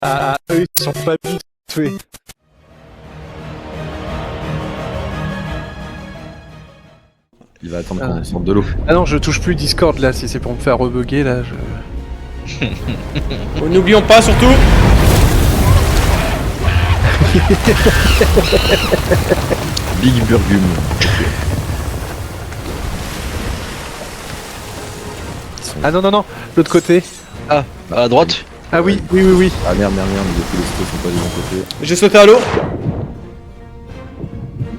Ah, eux, ils sont pas habitués. Il va attendre qu'on sorte de l'eau. Ah non, je touche plus Discord là, si c'est pour me faire rebugger là, je... N'oublions pas surtout. Big Burgum. Ah non, non, non, l'autre côté. Ah, à droite. Ah oui, oui, oui, oui. Ah merde, merde, merde, du coup les sauts sont pas du bon côté. J'ai sauté à l'eau.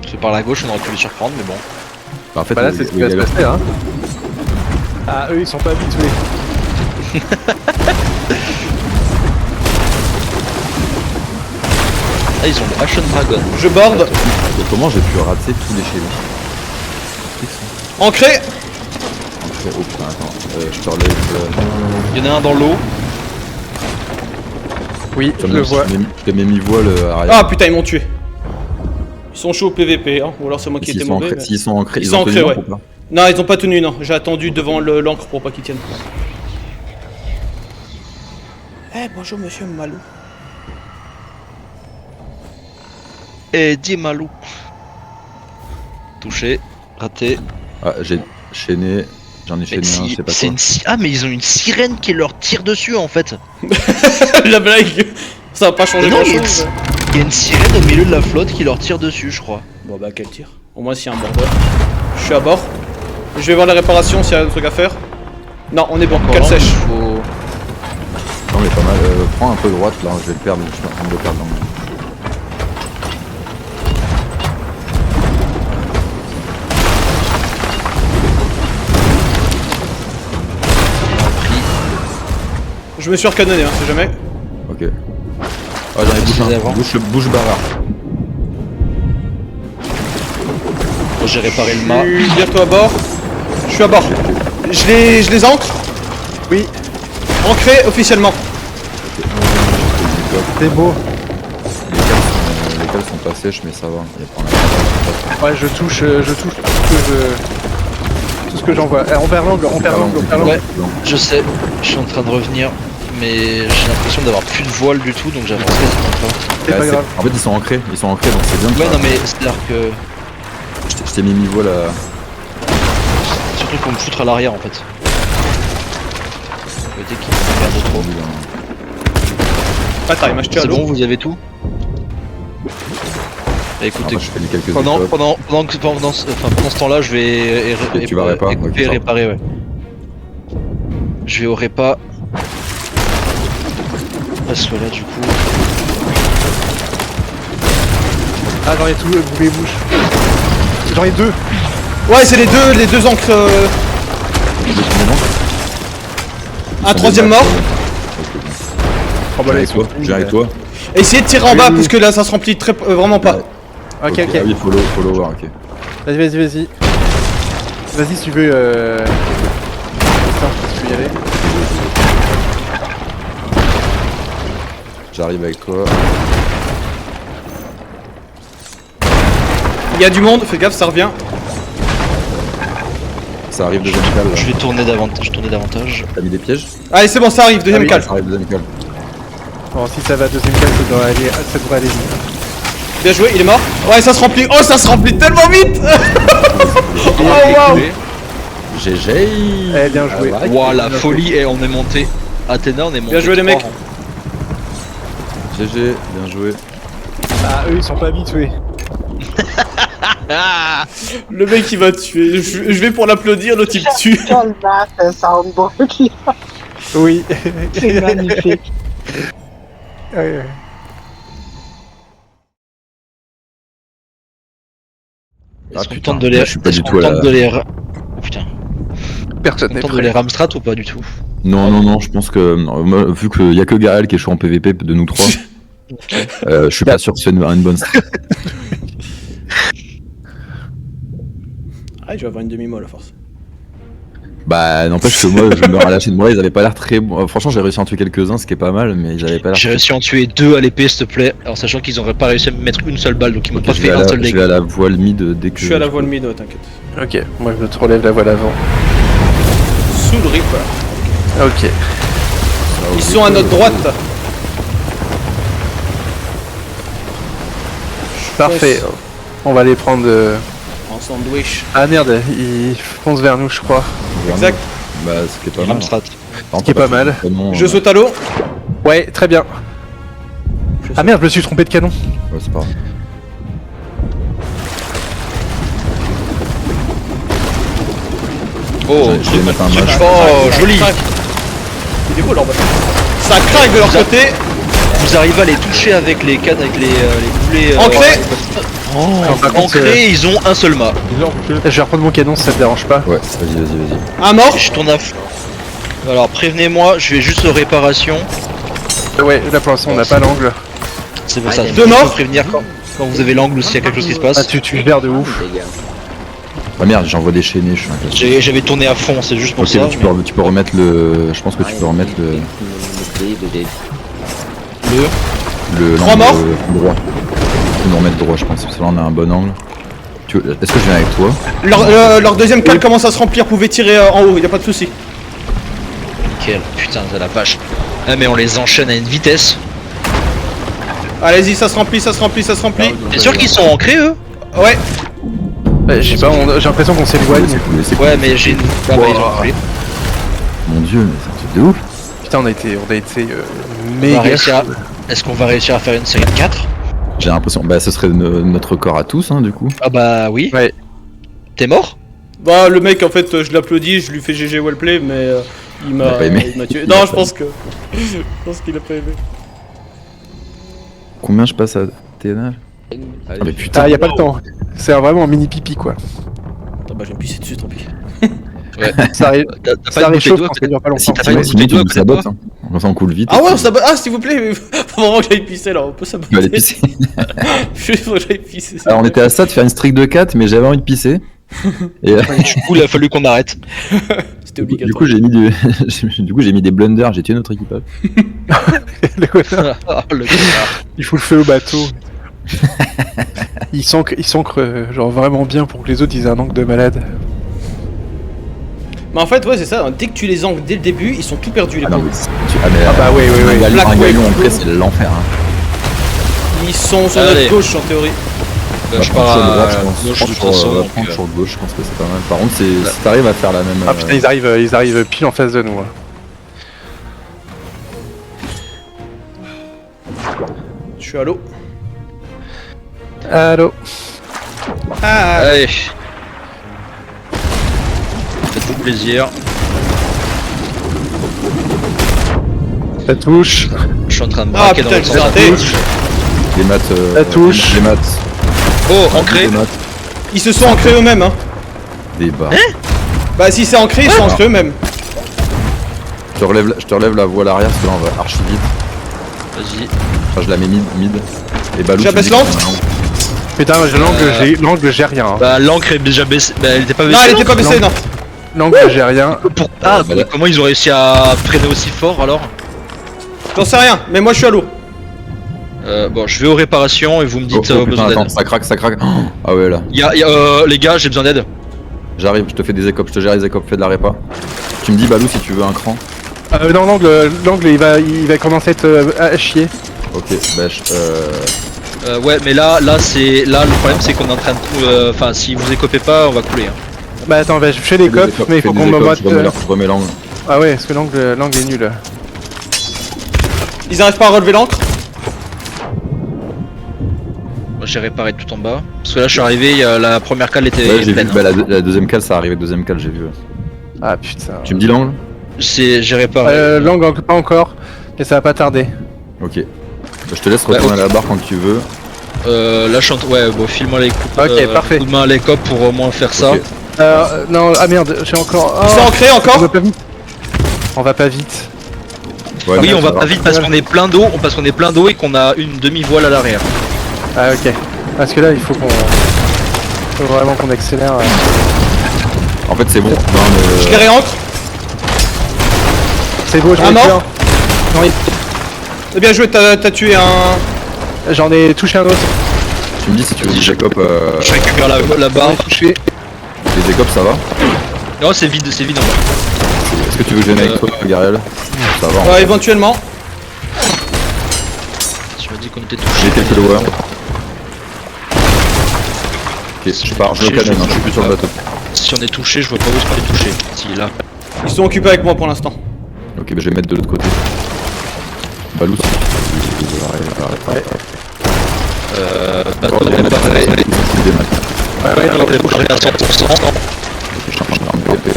Parce que par la gauche, on aurait pu les surprendre, mais bon. Bah, en fait, Bah là, c'est ce qui va se passer, hein. Ah, eux, ils sont pas habitués. Ah, ils ont le Ashen Dragon. Je borde. Comment j'ai pu rater tous les schémas? Ancré. Oh putain, attends, je te relève. Il y en a un dans l'eau. Oui, je le vois. Je mets mi-voile arrière. Ah putain, ils m'ont tué. Ils sont chauds au PVP, hein. Ou alors c'est moi qui étais mauvais. Mais... S'ils sont ancrés, Ils sont ont ancrés, tenu ouais. ou pas? Non, ils ont pas tenu, non. J'ai attendu devant l'encre pour pas qu'ils tiennent. Eh, bonjour monsieur Malou. Et dis Malou. Touché, raté. Ah, j'ai chaîné, j'en ai chaîné un, je sais pas quoi. Ah, mais ils ont une sirène qui leur tire dessus en fait. La blague. Ça va pas changer Non, grand il y a chose. Il y a une sirène au milieu de la flotte qui leur tire dessus, je crois. Bon bah quel tir. Au moins s'il y a un bordeur. Je suis à bord. Je vais voir la réparation s'il y a un truc à faire. Non, on est bon, Encore cale un, sèche. faut- Non mais pas mal, prends un peu droite là, je vais le perdre, je suis en train de le perdre. Je me suis recanonné, hein, c'est jamais. Ok. Ah j'en ai bouche bouche barrard. Bon, j'ai réparé le mât. Je suis bientôt à bord. Je suis à bord. Je les ancre. Oui, Ancré officiellement. c'est beau. Les cales sont pas sèches mais ça va. Il y a pas Ouais, je touche tout ce que j'envoie. On perd l'angle, on perd l'angle, on perd l'angle. Ouais, je sais, je suis en train de revenir, mais j'ai l'impression d'avoir plus de voile du tout, donc j'avance quasiment pas. C'est pas grave. En fait ils sont ancrés donc c'est bien. Ouais, non, mais c'est-à-dire que. Je t'ai mis mi-voile à... Surtout pour me foutre à l'arrière en fait. Dès qu'il perd trop. Ah, t'as, il m'a jeté à C'est l'eau. bon, vous avez tout? Bah, écoutez, je fais quelques pendant étapes. ce temps-là, je vais Ok, tu vas réparer, écouter ok, et ça va. réparer, ouais. Je vais au répa. Parce que là, du coup. Ah, j'en ai tout, vous les bouches. J'en ai deux. Ouais, c'est les deux encres. Un troisième mort. Oh bah là, ils sont J'ai avec toi. Essayez de tirer en bas, parce que là ça se remplit très vraiment pas. Ok, Ah ok. oui, follow voir, ok. Vas-y, vas-y, vas-y. Vas-y si tu veux. Attends, si tu veux y aller. J'arrive avec toi. Il y a du monde, fais gaffe, ça revient. Ça arrive deuxième cale là. Je vais tourner davantage. T'as mis des pièges? Allez, c'est bon, ça arrive, deuxième Ah oui, cale. Ça arrive deuxième cale. Bon, si ça va deuxième case, ça devrait aller vite. Bien joué, il est mort. Ouais, ça se remplit. Oh, ça se remplit tellement vite. Oh waouh. GG. Eh, bien joué. Ah ouais. Waouh, la folie! Et on est monté. Athéna, on est monté. Bien joué, les 3 mecs. rangs. GG, bien joué. Ah, eux, ils sont pas habitués. Le mec il va tuer. Je vais pour l'applaudir, l'autre il me tue. Quel bâtard soundboard là. Oui. C'est magnifique. Ouais. Ah, Est-ce qu'on putain, tente de les. là, je suis pas est-ce du qu'on tout à tente la- de les. Oh putain. Personne On n'est tente de les prêt. ramstrat ou pas du tout? Non, je pense que moi, vu qu'il y a que Garel qui est chaud en PVP de nous trois, je suis pas sûr que ce soit une bonne strat. Ah, je vais avoir une demi-molle à force. Bah n'empêche que moi je me relâchais de moi, ils avaient pas l'air très bons. Franchement j'ai réussi à en tuer quelques-uns, ce qui est pas mal, mais ils avaient pas l'air. J'ai réussi à en tuer 2 à l'épée, s'il te plaît. Alors, sachant qu'ils auraient pas réussi à me mettre une seule balle, donc ils m'ont Ok, pas je fait vais, un seul je dégât. vais à la voile mid dès que. Je suis à la voile mid, t'inquiète. Ok, moi je te relève la voile avant. Sous le Reaper. Ok. Ils sont à notre droite. Parfait. On va les prendre. En sandwich. Ah merde, ils foncent vers nous, je crois. Exact. Bah, ce qui est pas mal. Amstrad. Par Ce qui est contre, pas mal. canon, Je saute à l'eau. Ouais, très bien. Je Ah merde, je me suis trompé de canon. Ouais, c'est pas grave. Oh, Je vais mettre un match. Oh, joli. Il est beau leur bateau. Ça craque de leur côté. Vous arrivez à les toucher avec les cannes, avec les boulets. Ancrés. Alors, par contre, Ancrés, ils ont un seul mât. je vais reprendre mon canon si ça te dérange pas. Ouais, vas-y. Un mort. Je tourne à fond. Alors prévenez-moi, je vais juste réparation. Ouais, là pour l'instant on n'a pas l'angle. C'est pour ça. Deux morts. Faut prévenir quand vous avez l'angle ou s'il y a quelque chose qui se Ah, passe. tu gères de ouf. Ah merde, j'envoie des chaînés, je suis incapable. J'avais tourné à fond, c'est juste pour Ok, ça. tu peux remettre le. Je pense que tu peux remettre le. Trois l'angle morts. droit. Tu peux nous remettre droit, je pense, parce que là on a un bon angle. Est-ce que je viens avec toi? Leur deuxième cale commence à se remplir. Vous pouvez tirer en haut. Y a pas de souci. Nickel, putain de la vache. Ah mais on les enchaîne à une vitesse. Allez-y, ça se remplit, ça se remplit, ça se remplit. T'es sûr qu'ils sont ancrés eux? Ouais. Je sais pas, j'ai l'impression qu'on s'éloigne. C'est cool. Ouais mais j'ai une. Ah bah ils ont coulé. Mon dieu, mais c'est un truc de ouf. Putain, on a été On va méga. réussir à... Est-ce qu'on va réussir à faire une série de 4? J'ai l'impression. Bah, ce serait notre record à tous, hein, du coup. Ah bah oui. Ouais. T'es mort? Bah le mec en fait je l'applaudis, je lui fais GG wellplay mais il Il a m'a pas aimé. tué. Il a Non pas je pense que. Je pense qu'il a pas aimé. Combien je passe à TNA? Ah, mais putain. Ah, y a pas le temps. C'est vraiment un mini pipi quoi. Attends bah je vais me pisser dessus, tant pis. Ça arrive. T'as Ça pas une réchauffe bouteille quand ça dure pas Si longtemps. t'as pas si une tu dois, tu sabotes, hein. Comme ça on coule vite. Ah ouais, ah s'il vous plaît, faut vraiment que j'aille pisser là, on peut saboter. Tu vas aller pisser. Juste faut que j'aille pisser. s'il Alors on vous était à ça de faire une streak de 4, mais j'avais envie de pisser. Et Du coup il a fallu qu'on arrête. plaît. C'était du obligatoire. coup j'ai mis j'ai mis des blunders, j'ai tué notre équipage. Le connard, Oh, le connard. il faut le feu au bateau. Ils s'ancrent genre vraiment bien pour que les autres ils aient un angle de malade. Mais en fait ouais c'est ça, dès que tu les ancres dès le début, ils sont tout perdus les Ah non, pauvres. mais Ah bah oui, oui, oui. un Black galion Wave. après c'est l'enfer. Hein. Ils sont sur Allez. notre gauche en théorie. Bah, je prends pars sur à droite, je pense. gauche Prends de toute sur, façon. donc, prends sur gauche, je pense que c'est pas mal. Par contre, si t'arrives à faire la même. Ah putain, ils arrivent pile en face de nous. Hein. Je suis à l'eau. Allô. Ah Allez. Faites-vous plaisir. Ça touche. Je suis en train de Ah, braquer putain, dans je le vous ai sens. raté. Les maths. Ça touche. Les maths. Oh, ancré. Les maths. Ils se sont ancrés eux-mêmes hein. Des barres. Bah si c'est ancré, ils sont ancrés eux-mêmes. Je te relève la voile arrière parce que là on va archi vite. Vas-y. Enfin, je la mets mid. Et Balou. J'abaisse tu me dis l'encre. qu'on a un angle. Putain, l'angle j'ai rien. Hein. Bah l'encre est déjà baissée. Bah elle était pas baissée. Non elle était pas baissée non. L'angle j'ai rien. Ah, Bah, là- comment ils ont réussi à freiner aussi fort alors? J'en sais rien, mais moi je suis à l'eau. Bon, je vais aux réparations et vous me Oh, dites oh, putain, besoin attends, d'aide. ça craque. Oh, ah ouais là. Les gars, j'ai besoin d'aide. J'arrive, je te fais des écopes, je te gère les écopes, fais de la répa. Tu me dis Balou si tu veux un cran. Non, l'angle il va commencer à être à chier. Ok, bah Ouais, mais là le problème c'est qu'on est en train de. Enfin, si vous écopez pas, on va couler. Hein. Bah attends, je fais les copes, mais il faut qu'on me mette. Je remets l'angle. Ah ouais, parce que l'angle est nul. Ils arrivent pas à relever l'ancre. Moi j'ai réparé tout en bas. Parce que là je suis arrivé, la première cale était Ouais, j'ai vu, pleine. bah, la deuxième cale, ça arrive avec deuxième cale, j'ai vu. Ah putain. Tu me dis l'angle? J'ai réparé. L'angle pas encore, mais ça va pas tarder. Ok. Bah, je te laisse retourner à la barre quand tu veux. Là je suis ouais, bon, file-moi les coups. Ok, parfait. Coup de main à l'écope pour au moins faire ça. Ok. Non, ah merde, j'ai encore. Ils sont ancrés On encore. va pas vite. On va pas vite. Ouais, Oui, mais on ça va pas vite parce qu'on est plein d'eau, et qu'on a une demi-voile à l'arrière. Ah ok. Parce que là, il faut vraiment qu'on accélère. En fait, c'est bon. Non, Je les mais... réancre. C'est beau, je Un vais mort. Non, Eh bien joué, t'as tué un. j'en ai touché un autre. Tu me dis si tu veux des écopes. Je récupère la J'en barre. ai touché. Les écopes, ça va? Non, c'est vide en bas. Est-ce que tu veux que je vienne avec toi, Gariel? Ça va. Ouais éventuellement. Tu m'as dit qu'on était touché. J'ai quelques lowers. Ok, je pars, je me canon, je suis plus sur le bateau. Si on est touché, je vois pas où est-ce qu'on est touché. Si, là. Ils sont occupés avec moi pour l'instant. Ok, bah je vais mettre de l'autre côté. Balou, Bah, Oh, on on est va pas mettre prêt. des maths. On est touché à 100%. Ok, je suis en train de faire un PVP.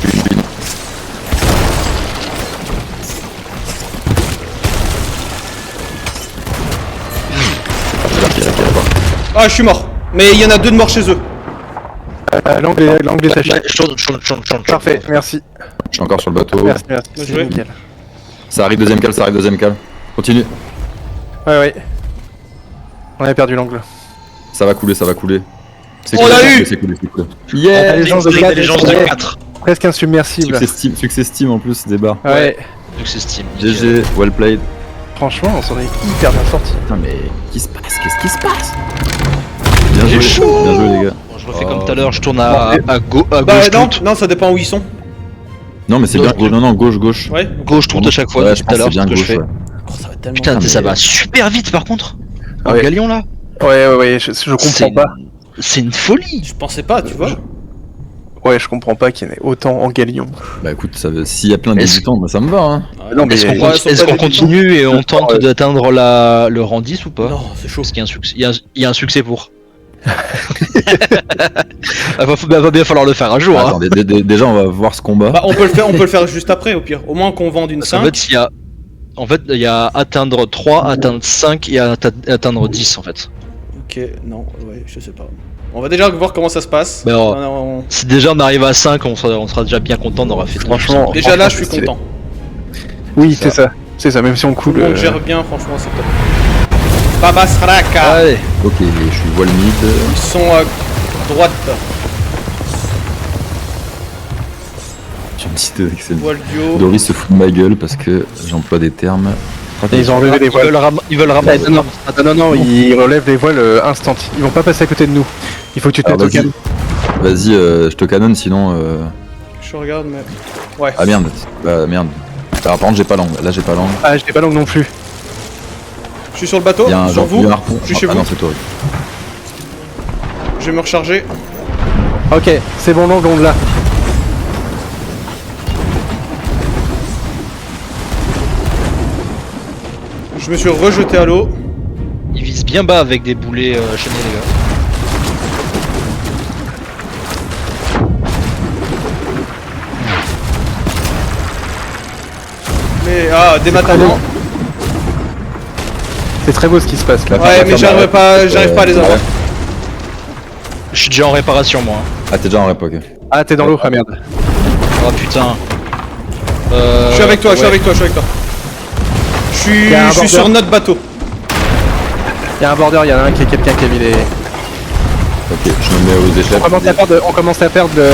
Je suis une bine. Ah, je suis mort. Mais il y en a 2 de morts chez eux. L'anglais s'achète. Ouais, chante. Parfait, merci. Je suis encore sur le bateau. Merci, Bien c'est joué. nickel. Ça arrive deuxième cale. Continue. Ouais. On avait perdu l'angle. Ça va couler. C'est On coulé, l'a eu. c'est coulé. Yeah, Intelligence de 4. Presque insubmersible. Succès Steam en plus, débat. Ouais, Donc c'est Steam. GG, well played. franchement, on s'en est hyper bien sorti. Putain, mais qu'est-ce qui se passe Bien J'ai joué, chaud. bien joué les gars. Bon, je refais comme tout à l'heure, je tourne à Bah gauche non, toute. non, ça dépend où ils sont. Non mais c'est bien, gauche. Ouais. Gauche toute à chaque fois, Ouais, depuis je tout à pense que c'est l'heure, bien ce que je gauche. fais. Ouais. Oh, ça va tellement. Putain, mais- ça va super vite par contre. En Ouais. galion là. Ouais, je C'est comprends pas. C'est une folie. Je pensais pas, tu vois. Ouais, je comprends pas qu'il y en ait autant en galion. Bah écoute, s'il y a plein de Est-ce- débutants, bah, ça me va hein. Ah, Non, mais Est-ce qu'on ouais, ils sont est-ce pas qu'on débutants. continue et on tente d'atteindre le rang 10 ou pas? Non, c'est chaud. Parce qu'il y a un succès, il y a un succès pour. Va bien falloir le faire un jour. Attends, Hein. déjà on va voir ce combat. Bah, on peut le faire juste après, au pire. Au moins qu'on vende une Parce qu'en 5. fait, il y a atteindre 3, atteindre 5 et atteindre 10 en fait. Ok, non, ouais, je sais pas. On va déjà voir comment ça se passe. Mais alors, On- Si déjà on arrive à 5, on sera déjà bien content, on aura fait Franchement, Déjà là, je c'est suis stylé. content. Oui, c'est ça. C'est ça, même si on Tout coule. le monde gère bien, franchement, c'est top. Baba Sraka. Allez, Ok, je suis voile mid. Ils sont à droite. J'ai une petite excellente. Voile duo. Doris se fout de ma gueule parce que j'emploie des termes. Et ils ont enlevé les voiles. ils veulent ramasser. Non, ils relèvent les voiles instant. Ils vont pas passer à côté de nous. Il faut que tu te Alors, mettes au calme. Vas-y, je te canonne sinon. Je regarde, mais. Ouais. Ah merde. Bah merde. Alors par contre j'ai pas l'angle. Là j'ai pas l'angle. Ah, je n'ai pas l'angle non plus. Je suis sur le bateau, Il y a un sur genre vous. un harpon. Je suis chez Ah vous. non c'est toi. Je vais me recharger. Ok, c'est bon, l'angle, on l'a. Je me suis rejeté à l'eau. Ils visent bien bas avec des boulets chaînés, les gars. Mais ah, des matins. C'est très beau ce qui se passe là. Ouais, mais j'arrive pas à les avoir. Je suis déjà en réparation, moi. Ah t'es déjà en rep, ok. Ah, t'es dans l'eau, ah merde. Oh putain. Je suis avec toi, je suis ouais. avec toi, je suis avec toi. Y a un Je suis sur border. notre bateau. Il y a un border, il y en a un qui est quelqu'un qui a mis les. Ok, je me mets aux échelles. On commence à perdre de.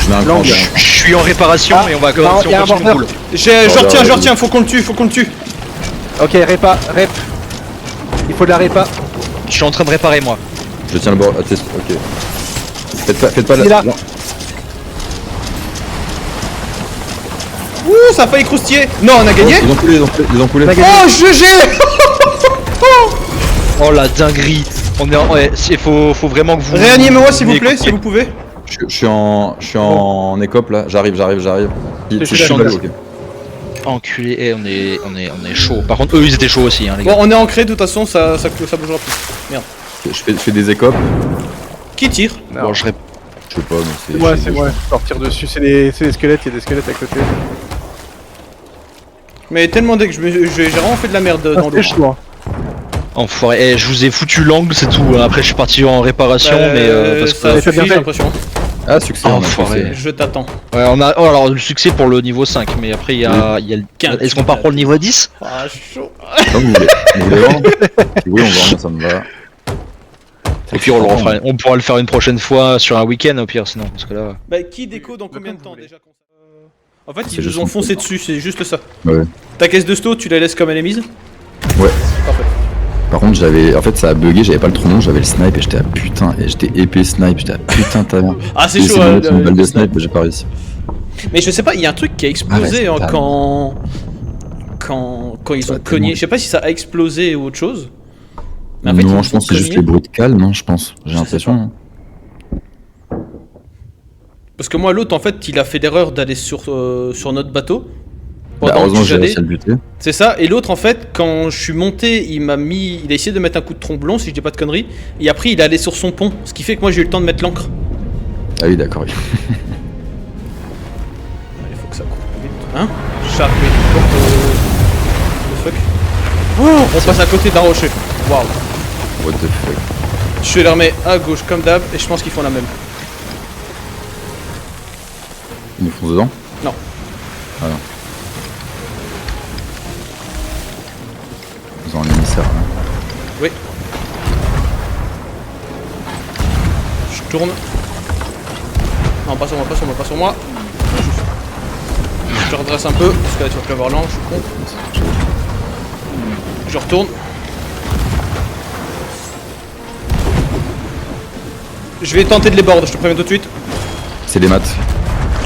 Je mets un l'angle. grand. Je suis en réparation Ah, et on va non, si y a on un continue, border. on roule. Je retiens, faut qu'on le tue, faut qu'on le tue. Ok, rep. Il faut de la répa. Je suis en train de réparer, moi. Je tiens le bord. Ah, ok. Faites pas Il est là. non. Ouh, ça a failli croustiller. Non, on a gagné. Ils ont coulé. On a gagné. Oh, GG. Oh la dinguerie. Ouais, faut vraiment que vous. Réanimez-moi s'il vous plaît, écoutiez. si vous pouvez. Je suis en écope là. J'arrive. Je suis C'est d'accord. ok. Enculé, on est chaud. Par contre, eux ils étaient chauds aussi, hein, les Bon, gars. on est ancré, de toute façon, ça bougera plus. Merde. Je fais des écopes. Qui tire? Non. Bon, je rép- Je sais pas, mais c'est. Ouais, c'est moi. Sortir dessus, c'est des squelettes, il y a des squelettes à côté. Mais tellement dès que j'ai vraiment fait de la merde dans l'eau. C'est chaud. Hein. Enfoiré. Je vous ai foutu l'angle, c'est tout. Après, je suis parti en réparation, mais parce ça que. Mais t'as suffit, bien j'ai fait. l'impression. Ah, succès. on a Enfoiré. succès. Je t'attends. Ouais, on a. Oh, alors le succès pour le niveau 5, mais après il y a. Est-ce qu'on part pour le niveau 10? Ah, chaud. Comme vous voulez. Vous voulez vendre Oui, on vend, ça me va. Et puis on pourra le faire une prochaine fois sur un week-end au pire, sinon. Parce que là. Bah, qui déco dans combien de temps déjà En fait, C'est ils juste nous ont une foncé fois. dessus, c'est juste ça. Ouais. Ta caisse de sto, tu la laisses comme elle est mise? Ouais. Parfait. Par contre, en fait, ça a bugué, j'avais pas le tronc, j'avais le snipe et j'étais à putain, et j'étais épée snipe, j'étais à putain, t'as bien. Ah, c'est J'ai chaud. essayé de mettre une le balle de snipe. snipe, mais j'ai pas réussi. Mais je sais pas, il y a un truc qui a explosé Ah ouais, c'est quand ils Ça ont a cogné. tellement- Je sais pas si ça a explosé ou autre chose. Mais en fait, Non, ils je pense que c'est ont juste cogné. les bruits de cale, non, je pense. J'ai Je sais l'impression. Parce que moi, l'autre, en fait, il a fait l'erreur d'aller sur notre bateau. Bah, Pendant heureusement que que j'ai j'allais. réussi à le buter. C'est ça, et l'autre, en fait, quand je suis monté, il a essayé de mettre un coup de tromblon, si je dis pas de conneries, et après, il est allé sur son pont, ce qui fait que moi, j'ai eu le temps de mettre l'ancre. Ah oui, d'accord. Il faut que ça court vite. Hein Shark, oui. The fuck. Oh, on passe à côté d'un rocher. Waouh. What the fuck. Je vais les remettre à gauche comme d'hab, et je pense qu'ils font la même. Ils nous foncent dedans? Non. Ah non. Ils ont un émissaire là. Oui. Je tourne. Non, pas sur moi, pas sur moi, pas sur moi. Je redresse un peu, parce que là tu vas plus avoir l'angle, je suis con. Je retourne. Je vais tenter de les board, je te préviens tout de suite. C'est des maths.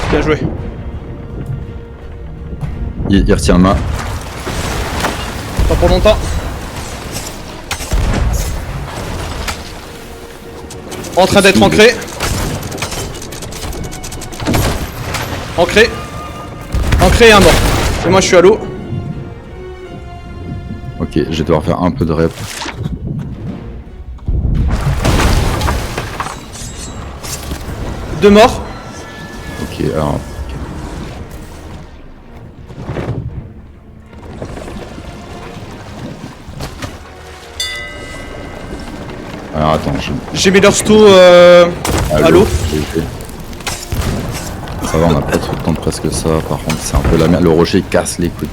Bien joué. Il retient le mât. Pas pour longtemps. En train d'être ancré. Ancré. Ancré et un mort. Et moi je suis à l'eau. Ok, je vais devoir faire un peu de rep. Deux morts. Ok, alors. Alors attends, J'ai mis leur sto à l'eau. Ça va, on a pas trop de temps de presque ça. Par contre, c'est un peu la merde. Le rocher casse les couilles.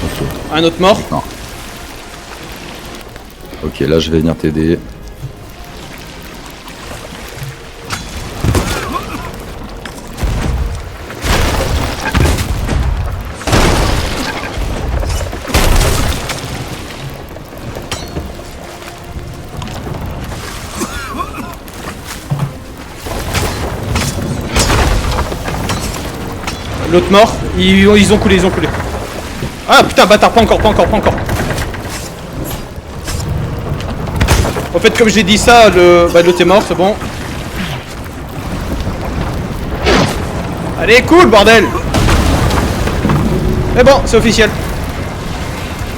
Ok. Un autre mort. Non. Ok, là je vais venir t'aider. L'autre mort. Ils ont coulé, ils ont coulé. Ah putain, bâtard, pas encore, pas encore, pas encore. En fait, comme j'ai dit ça, l'autre est mort, c'est bon. Allez, cool, bordel. Mais bon, c'est officiel.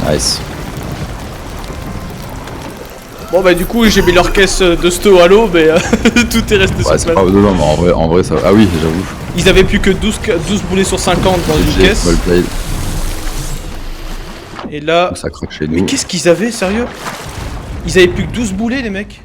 Nice. Bon bah du coup j'ai mis leur caisse de sto à l'eau, mais tout est resté Ouais, sur c'est place. pas... Non, mais en vrai ça... Ah oui, j'avoue. Ils avaient plus que 12 boulets sur 50 dans une GG, caisse. well played. Et là... Ça craque chez Mais nous. qu'est-ce qu'ils avaient, sérieux? Ils avaient plus que 12 boulets, les mecs.